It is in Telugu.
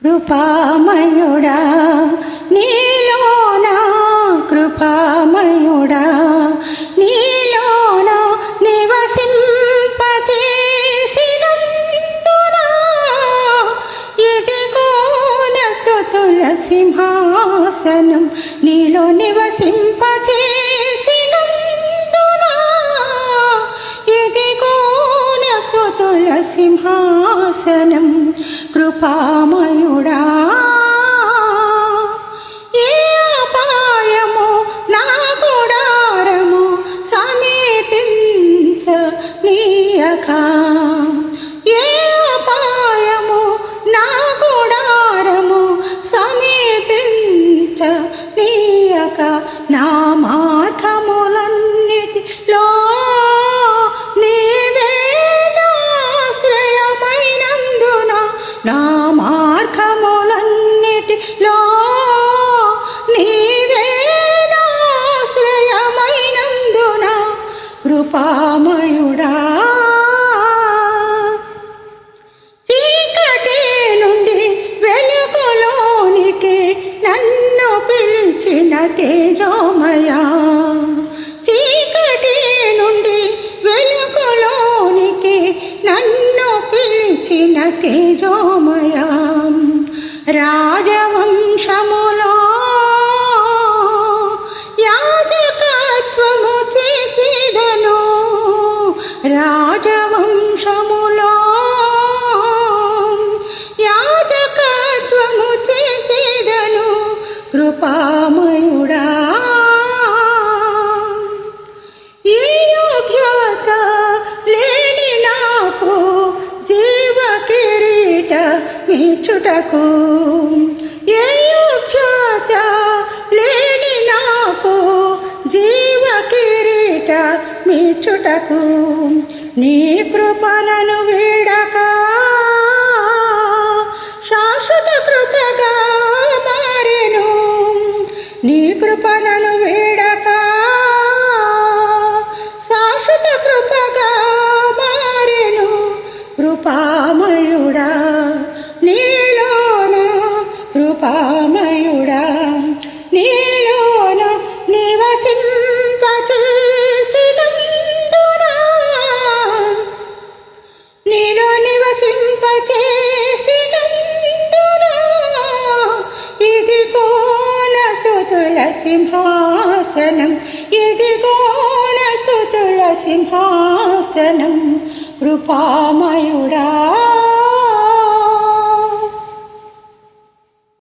కృపామయుడా నీలోనా కృపామయుడా నీలోనా నివసింపచేసినందునా ఇదిగో నా స్తుతుల సింహాసనం నీలో నివసింపచేసినందునా ఇదిగో నా స్తుతుల సింహాసనం కృపామయుడా ఏ అపాయము నా గుడారము సమీపించనీయక ఏ అపాయము నా గుడారము సమీపించనీయక నా మార్గములన్నిటిలో నా మార్గములన్నిటిలో నీవే నాశ్రయమైనందున కృపామయుడా చీకటి నుండి వెలుగులోనికి నన్ను పిలిచిన తేజోమయా చీకటి నుండి వెలుగులోనికి నన్ను పిలిచిన తేజోమయా రాజవంశములో యాజకత్వము చేసేదను రాజవంశములో యాజకత్వము చేసేదను కృపామయుడా ఈ యోగ్యత లేని నాకు జీవ కిరీట మీచుటకు ఏ యోగ్యత లేని నాకు జీవ కిరీట మీచుటకు నీ కృపలను వీడక శాశ్వత కృపగా మారెను నీ కృపలను వీడక శాశ్వత కృపగా మారెను కృపామయుడా నీలోన కృపామయుడా నీలోన నివసింపచేసినందునా నీలో నివసింపచేసినందునా ఇదిగో నా స్తుతుల సింహాసనం ఇదిగో నా స్తుతుల సింహాసనం కృపామయుడా